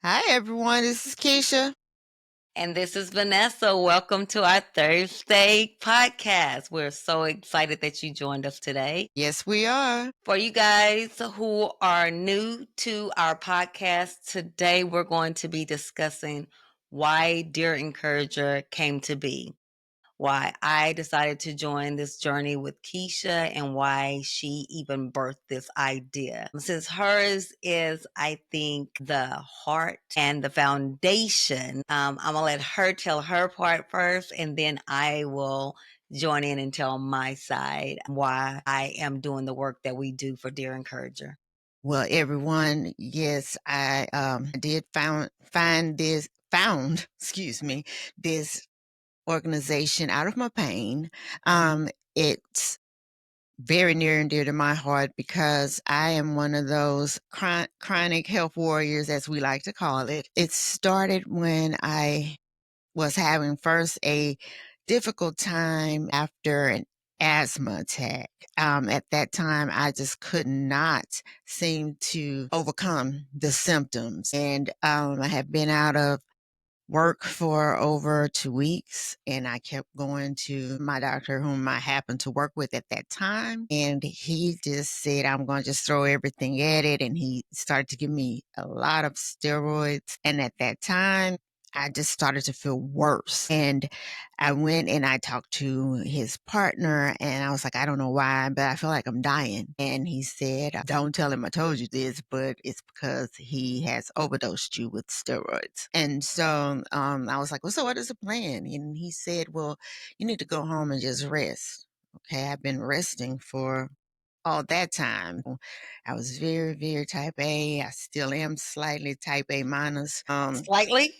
Hi, everyone. This is Keesha. And this is Vanessa. Welcome to our Thursday podcast. We're so excited that you joined us today. Yes, we are. For you guys who are new to our podcast, today we're going to be discussing why Dear Encourager came to be, why I decided to join this journey with Keesha, and why she even birthed this idea. Since hers is, I think, the heart and the foundation, I'm going to let her tell her part first, and then I will join in and tell my side why I am doing the work that we do for Dear Encourager. Well, everyone, yes, I did found, excuse me, this organization out of my pain. It's very near and dear to my heart because I am one of those chronic health warriors, as we like to call it. It started when I was having first a difficult time after an asthma attack. At that time, I just could not seem to overcome the symptoms. And I had been out of work for over 2 weeks, and I kept going to my doctor, whom I happened to work with at that time. And he just said, I'm going to just throw everything at it. And he started to give me a lot of steroids. And at that time, I just started to feel worse. And I went and I talked to his partner, and I was like, I don't know why, but I feel like I'm dying. And he said, don't tell him I told you this, but it's because he has overdosed you with steroids. And so I was like, well, so what is the plan? And he said, well, you need to go home and just rest. Okay, I've been resting for all that time. I was very, very type A. I still am slightly type A minus. Slightly?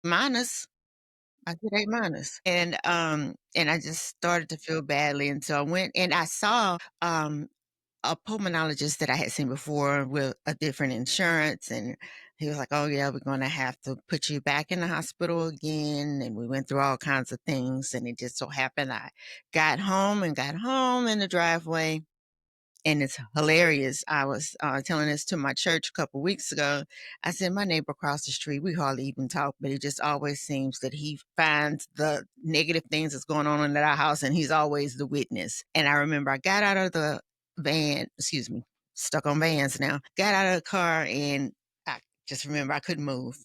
Minus. I did A minus. And I just started to feel badly. And so I went and I saw a pulmonologist that I had seen before with a different insurance. And he was like, oh, yeah, we're going to have to put you back in the hospital again. And we went through all kinds of things. And it just so happened I got home in the driveway. And it's hilarious. I was telling this to my church a couple weeks ago. I said, my neighbor across the street, we hardly even talk, but it just always seems that he finds the negative things that's going on in our house, and he's always the witness. And I remember I got out of the van, excuse me, stuck on vans now, got out of the car, and I just remember I couldn't move.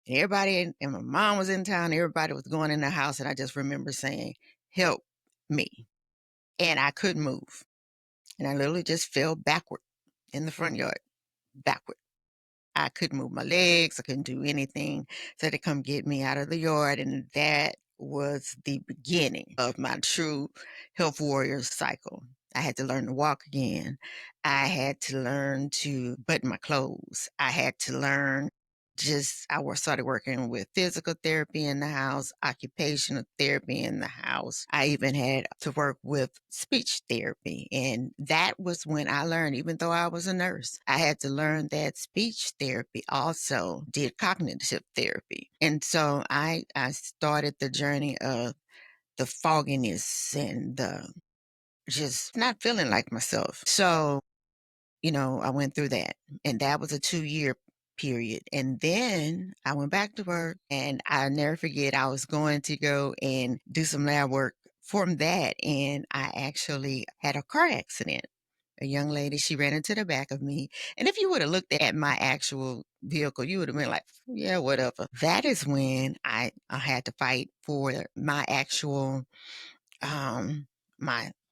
And everybody, and my mom was in town, everybody was going in the house, and I just remember saying, help me. And I couldn't move. And I literally just fell backward in the front yard, backward. I couldn't move my legs. I couldn't do anything. So they come get me out of the yard. And that was the beginning of my true health warrior cycle. I had to learn to walk again. I had to learn to button my clothes. I had to learn started working with physical therapy in the house, occupational therapy in the house. I even had to work with speech therapy. And that was when I learned, even though I was a nurse, I had to learn that speech therapy also did cognitive therapy. And so I started the journey of the fogginess and the just not feeling like myself. So I went through that, and that was a 2-year period. And then I went back to work, and I'll never forget, I was going to go and do some lab work from that, and I actually had a car accident. A young lady, she ran into the back of me. And if you would have looked at my actual vehicle, you would have been like, yeah, whatever. That is when I had to fight for my actual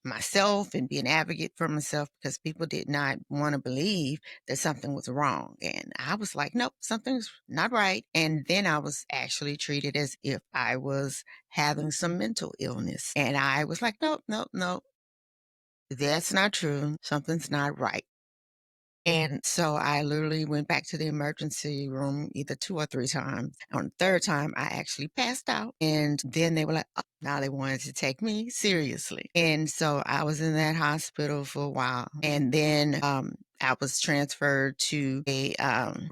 myself and be an advocate for myself because people did not want to believe that something was wrong. And I was like, nope, something's not right. And then I was actually treated as if I was having some mental illness. And I was like, nope, nope, nope, that's not true. Something's not right. And so I literally went back to the emergency room either 2 or 3 times. On the 3rd time, I actually passed out, and then they were like, "Oh," now they wanted to take me seriously. And so I was in that hospital for a while, and then, I was transferred to a,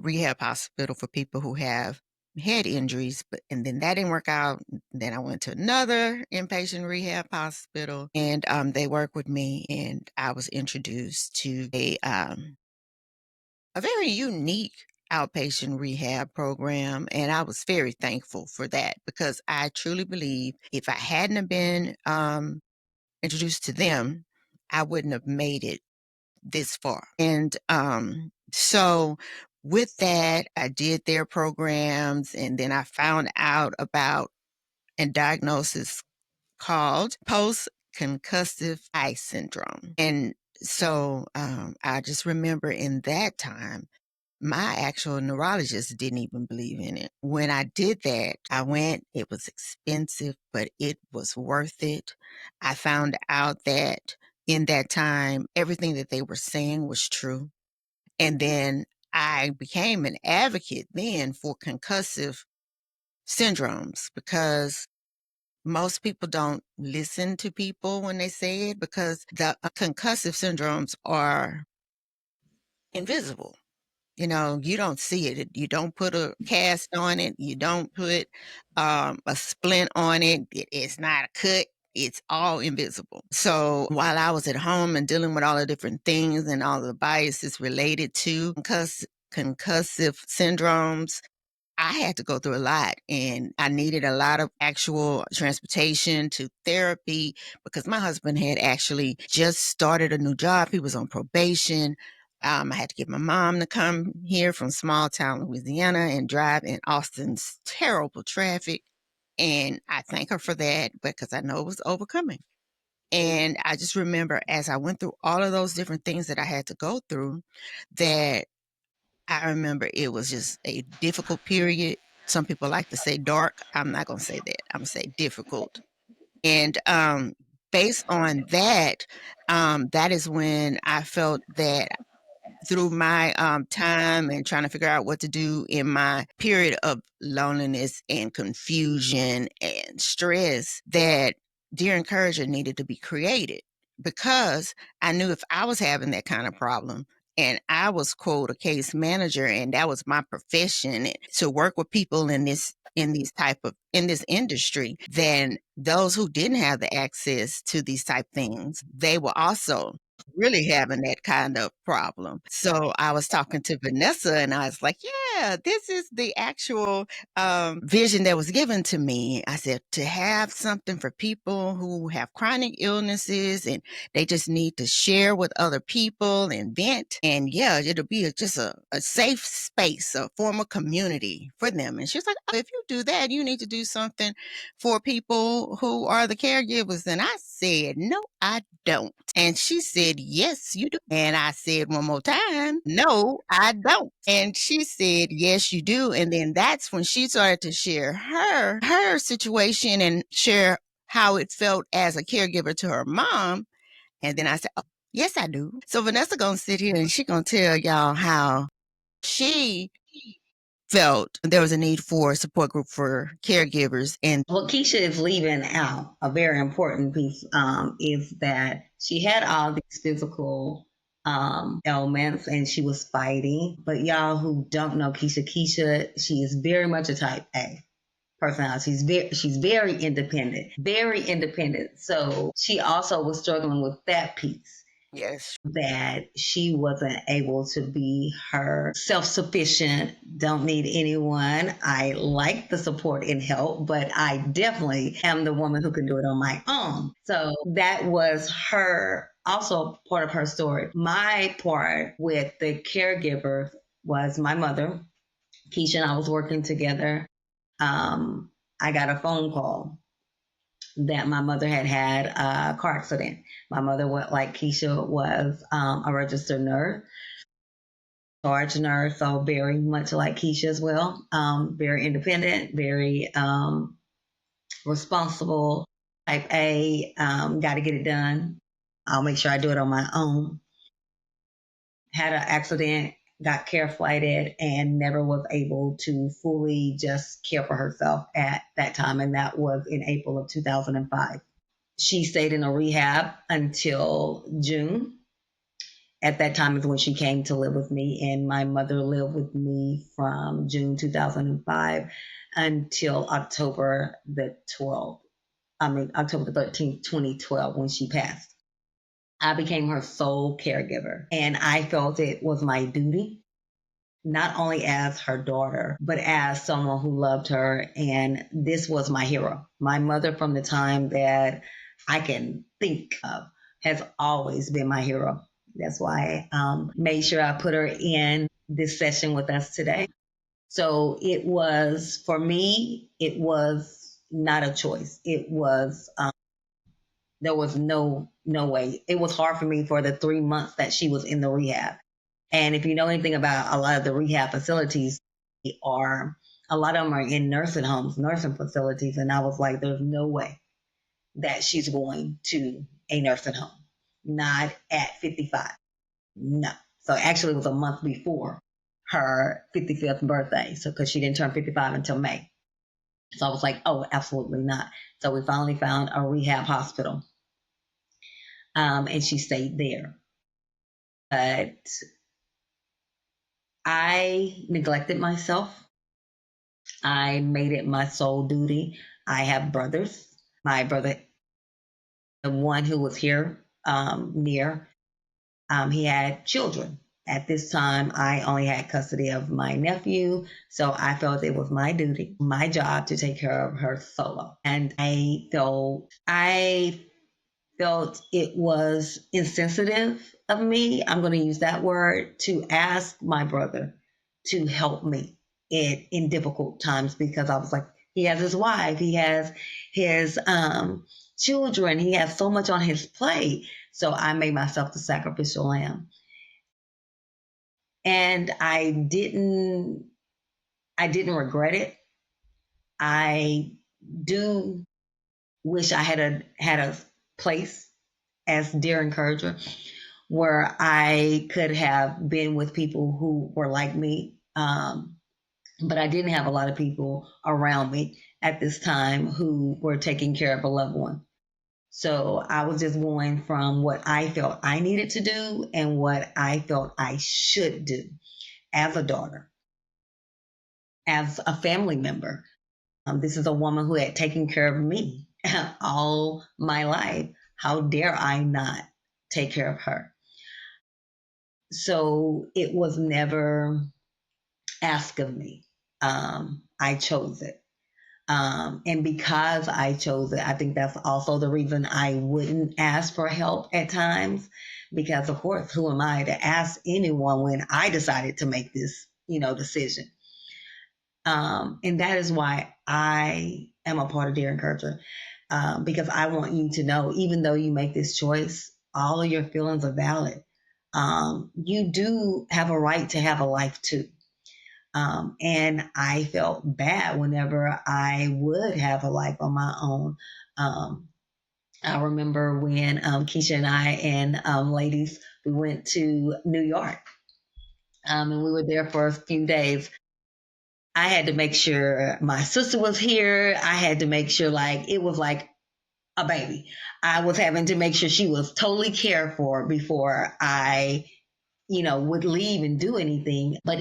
rehab hospital for people who have head injuries, and then that didn't work out. Then I went to another inpatient rehab hospital, and, they worked with me, and I was introduced to a very unique outpatient rehab program, and I was very thankful for that because I truly believe if I hadn't have been introduced to them, I wouldn't have made it this far. And so with that, I did their programs, and then I found out about a diagnosis called post concussive eye syndrome. And so I just remember in that time, my actual neurologist didn't even believe in it. When I did that, I went, it was expensive, but it was worth it. I found out that in that time, everything that they were saying was true. And then I became an advocate then for concussive syndromes because most people don't listen to people when they say it because the concussive syndromes are invisible. You know, you don't see it. You don't put a cast on it. You don't put a splint on it. It's not a cut. It's all invisible. So while I was at home and dealing with all the different things and all the biases related to concussive syndromes, I had to go through a lot and I needed a lot of actual transportation to therapy because my husband had actually just started a new job. He was on probation. I had to get my mom to come here from small town Louisiana and drive in Austin's terrible traffic. And I thank her for that because I know it was overcoming. And I just remember as I went through all of those different things that I had to go through, that I remember it was just a difficult period. Some people like to say dark. I'm not going to say that. I'm going to say difficult. And based on that, that is when I felt that through my time and trying to figure out what to do in my period of loneliness and confusion and stress, that Dear Encourager needed to be created because I knew if I was having that kind of problem and I was quote a case manager and that was my profession to work with people in this industry, then those who didn't have the access to these type things, they were also really having that kind of problem. So I was talking to Vanessa and I was like, yeah, this is the actual vision that was given to me. I said, to have something for people who have chronic illnesses and they just need to share with other people and vent. And yeah, it'll be just a safe space, a form of community for them. And she was like, oh, if you do that, you need to do something for people who are the caregivers. And I said, no, I don't. And she said, yes, you do. And I said one more time, no, I don't. And she said, yes, you do. And then that's when she started to share her situation and share how it felt as a caregiver to her mom. And then I said, oh, yes, I do. So Vanessa gonna sit here and she gonna tell y'all how she felt there was a need for a support group for caregivers. And What Keisha is leaving out, a very important piece, is that she had all these physical ailments and she was fighting. But y'all who don't know Keisha, she is very much a type A personality. She's very independent, very independent. So she also was struggling with that piece, yes, that she wasn't able to be her self sufficient, don't need anyone. I like the support and help, but I definitely am the woman who can do it on my own. So that was her, also part of her story. My part with the caregiver was my mother. Keisha and I was working together. I got a phone call that my mother had a car accident. My mother, like Keisha, was a registered nurse, charge nurse, so very much like Keisha as well. Very independent, very responsible, type A, got to get it done. I'll make sure I do it on my own. Had an accident, got care flighted, and never was able to fully just care for herself at that time. And that was in April of 2005. She stayed in a rehab until June. At that time is when she came to live with me, and my mother lived with me from June 2005 until October the 12th. I mean, October the 13th, 2012, when she passed. I became her sole caregiver, and I felt it was my duty not only as her daughter, but as someone who loved her. And this was my hero. My mother, from the time that I can think of, has always been my hero. That's why I made sure I put her in this session with us today. So it was, for me, it was not a choice. It was, there was no way. It was hard for me for the 3 months that she was in the rehab. And if you know anything about a lot of the rehab facilities, they are, a lot of them are in nursing homes, nursing facilities. And I was like, there's no way that she's going to a nursing home, not at 55. No. So actually, it was a month before her 55th birthday. So, because she didn't turn 55 until May. So I was like, oh, absolutely not. So we finally found a rehab hospital, and she stayed there. But I neglected myself. I made it my sole duty. I have brothers. My brother, the one who was here near, he had children. At this time, I only had custody of my nephew, so I felt it was my duty, my job to take care of her solo. And I felt it was insensitive of me, I'm going to use that word, to ask my brother to help me in difficult times, because I was like, he has his wife, he has his children, he has so much on his plate. So I made myself the sacrificial lamb. And I didn't regret it. I do wish I had a place as dear encourager where I could have been with people who were like me. But I didn't have a lot of people around me at this time who were taking care of a loved one. So I was just going from what I felt I needed to do and what I felt I should do as a daughter, as a family member. This is a woman who had taken care of me all my life. How dare I not take care of her? So it was never asked of me. I chose it. And because I chose it, I think that's also the reason I wouldn't ask for help at times. Because, of course, who am I to ask anyone when I decided to make this, decision? And that is why I am a part of Dear Encourager, because I want you to know, even though you make this choice, all of your feelings are valid. You do have a right to have a life too. And I felt bad whenever I would have a life on my own. Um, I remember when Keesha and I and ladies, we went to New York, and we were there for a few days. I had to make sure my sister was here. I had to make sure, like, it was like a baby. I was having to make sure she was totally cared for before I, would leave and do anything. But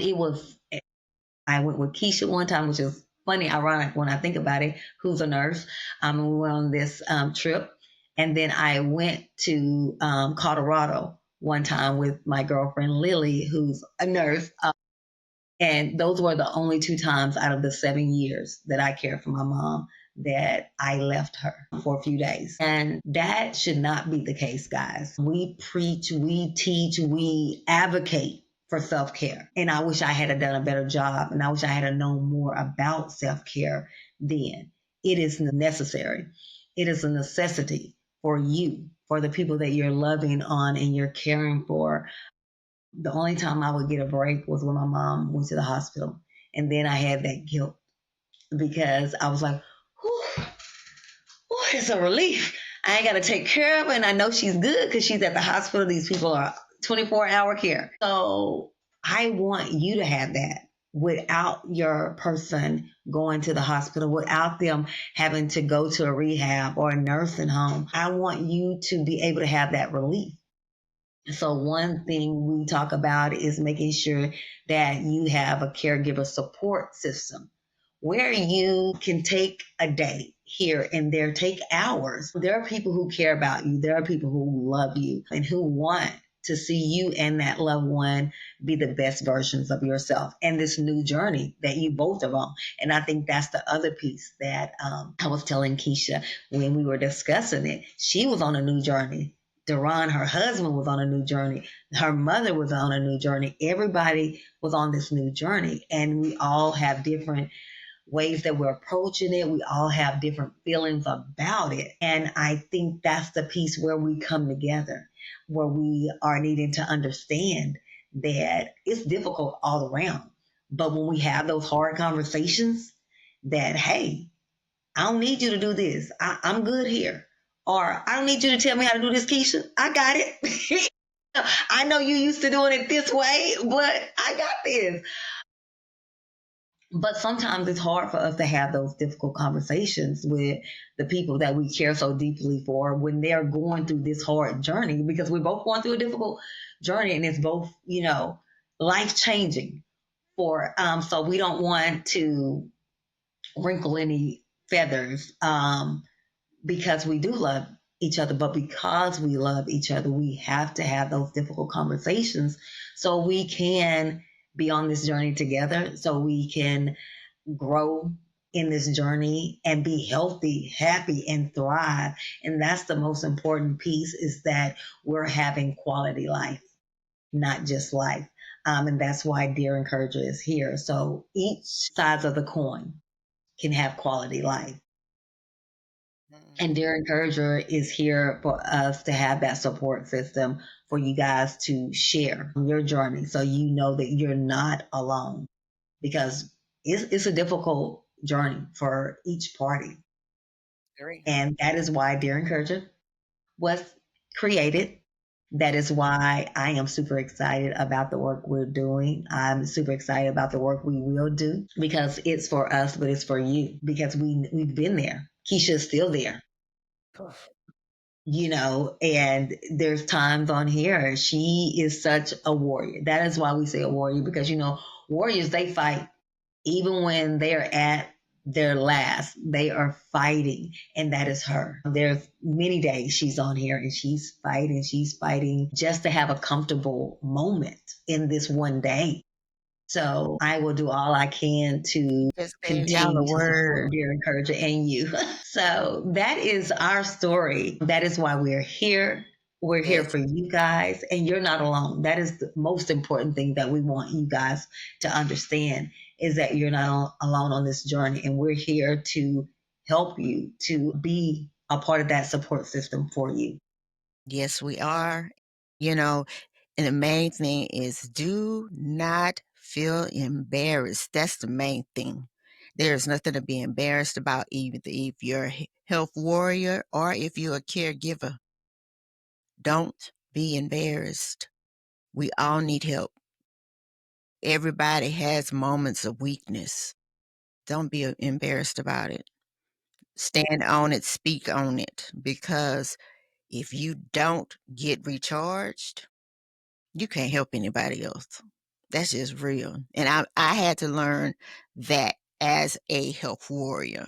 I went with Keesha one time, which is funny, ironic when I think about it, who's a nurse. And we went on this trip. And then I went to Colorado one time with my girlfriend, Lily, who's a nurse. And those were the only 2 times out of the 7 years that I cared for my mom that I left her for a few days. And that should not be the case, guys. We preach, we teach, we advocate for self care. And I wish I had done a better job, and I wish I had known more about self care then. It is necessary, it is a necessity for you, for the people that you're loving on and you're caring for. The only time I would get a break was when my mom went to the hospital. And then I had that guilt because I was like, whew, it's a relief. I ain't got to take care of her. And I know she's good because she's at the hospital. These people are 24-hour care. So I want you to have that without your person going to the hospital, without them having to go to a rehab or a nursing home. I want you to be able to have that relief. So one thing we talk about is making sure that you have a caregiver support system where you can take a day here and there, take hours. There are people who care about you. There are people who love you and who want to see you and that loved one be the best versions of yourself and this new journey that you both are on. And I think that's the other piece that I was telling Keesha when we were discussing it. She was on a new journey. Duran, her husband, was on a new journey. Her mother was on a new journey. Everybody was on this new journey. And we all have different ways that we're approaching it. We all have different feelings about it. And I think that's the piece where we come together, where we are needing to understand that it's difficult all around. But when we have those hard conversations, that, hey, I don't need you to do this. I'm good here. Or I don't need you to tell me how to do this, Keisha. I got it. I know you used to doing it this way, but I got this. But sometimes it's hard for us to have those difficult conversations with the people that we care so deeply for when they're going through this hard journey, because we're both going through a difficult journey and it's both, life changing for, so we don't want to wrinkle any feathers, because we do love each other, but because we love each other, we have to have those difficult conversations so we can be on this journey together, so we can grow in this journey and be healthy, happy, and thrive. And that's the most important piece, is that we're having quality life, not just life. And that's why Dear Encourager is here. So each sides of the coin can have quality life. And Mhm. Dear Encourager is here for us to have that support system for you guys to share your journey, so you know that you're not alone, because it's a difficult journey for each party. Agree. And that is why Dear Encourager was created. That is why I am super excited about the work we're doing. I'm super excited about the work we will do, because it's for us, but it's for you, because we've been there. Keisha's still there, and there's times on here she is such a warrior. That is why we say a warrior, because warriors, they fight even when they're at their last. They are fighting, and that is her. There's many days she's on here and she's fighting just to have a comfortable moment in this one day. So I will do all I can to Just gave y'all a continue to support word. Dear Encourager and you. So that is our story. That is why we're here. We're here Yes. for you guys, and you're not alone. That is the most important thing that we want you guys to understand, is that you're not alone on this journey, and we're here to help you to be a part of that support system for you. Yes, we are. You know, and the main thing is do not feel embarrassed. That's the main thing. There's nothing to be embarrassed about, either if you're a health warrior or if you're a caregiver. Don't be embarrassed. We all need help. Everybody has moments of weakness. Don't be embarrassed about it. Stand on it, speak on it, because if you don't get recharged, you can't help anybody else. That's just real. And I had to learn that as a health warrior,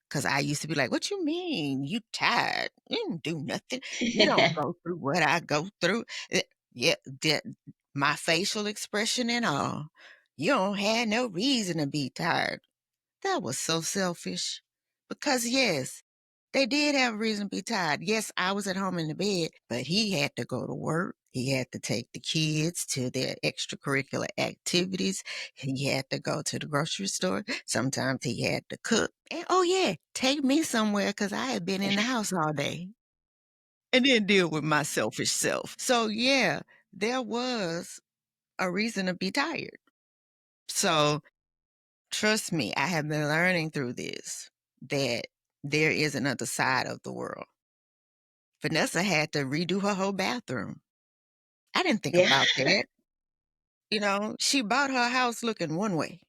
because I used to be like, "What you mean? You tired? You didn't do nothing. You don't go through what I go through." Eh, yeah, that my facial expression and all. You don't have no reason to be tired. That was so selfish. Because yes, they did have a reason to be tired. Yes, I was at home in the bed, but he had to go to work. He had to take the kids to their extracurricular activities. He had to go to the grocery store. Sometimes he had to cook. And oh yeah, take me somewhere because I had been in the house all day and then deal with my selfish self. So yeah, there was a reason to be tired. So trust me, I have been learning through this that there is another side of the world. Vanessa had to redo her whole bathroom. I didn't think Yeah. about that. She bought her house looking one way,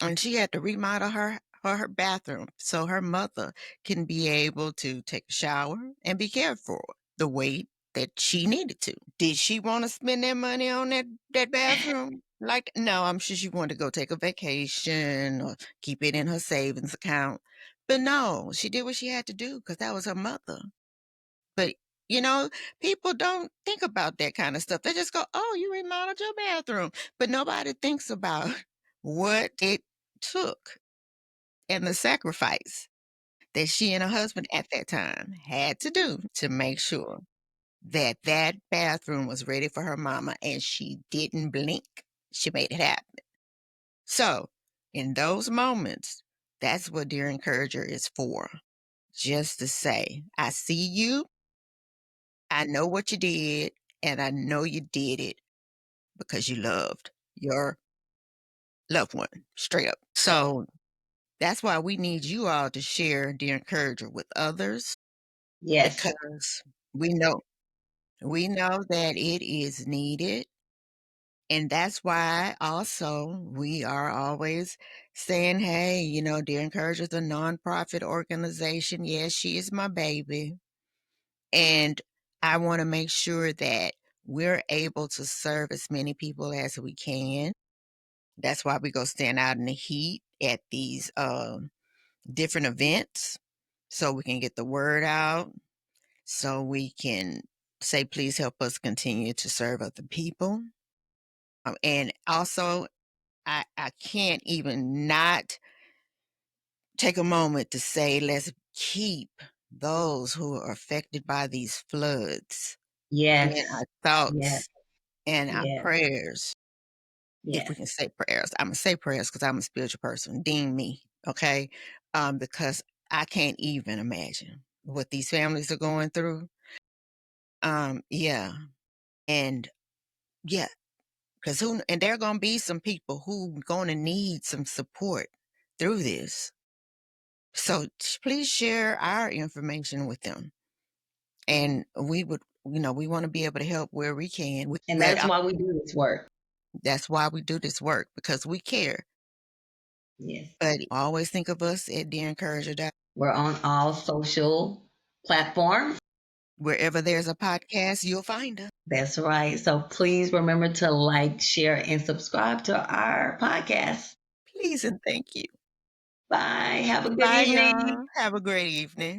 and she had to remodel her bathroom so her mother can be able to take a shower and be cared for the way that she needed to. Did she want to spend that money on that bathroom? Like, no, I'm sure she wanted to go take a vacation or keep it in her savings account. But no, she did what she had to do because that was her mother. But You know, people don't think about that kind of stuff. They just go, "Oh, you remodeled your bathroom." But nobody thinks about what it took and the sacrifice that she and her husband at that time had to do to make sure that that bathroom was ready for her mama, and she didn't blink. She made it happen. So, in those moments, that's what Dear Encourager is for. Just to say, I see you, I know what you did, and I know you did it because you loved your loved one, straight up. So that's why we need you all to share Dear Encourager with others Yes. because we know we know that it is needed. And that's why also we are always saying, hey, Dear Encourager is a nonprofit organization. Yes, she is my baby. And I want to make sure that we're able to serve as many people as we can. That's why we go stand out in the heat at these different events so we can get the word out, so we can say, please help us continue to serve other people. And also, I can't even not take a moment to say, let's keep those who are affected by these floods in Yes. our Yes. thoughts and our Yes. prayers, if we Yes. can say prayers. Imma say prayers because 'cause I'm a spiritual person, deem me, okay? Because I can't even imagine what these families are going through. Yeah, and yeah, because who and there are gonna be some people who gonna need some support through this. So, please share our information with them, and we wanna be able to help where we can, And but that's why we do this work. that's why we do this work because we care. Yes. But always think of us at Dear Encourager. We're on all social platforms. Wherever there's a podcast, you'll find us. That's right. So please remember to like, share, and subscribe to our podcast. Please and thank you. Bye. Have a good Bye, evening. y'all. Have a great evening.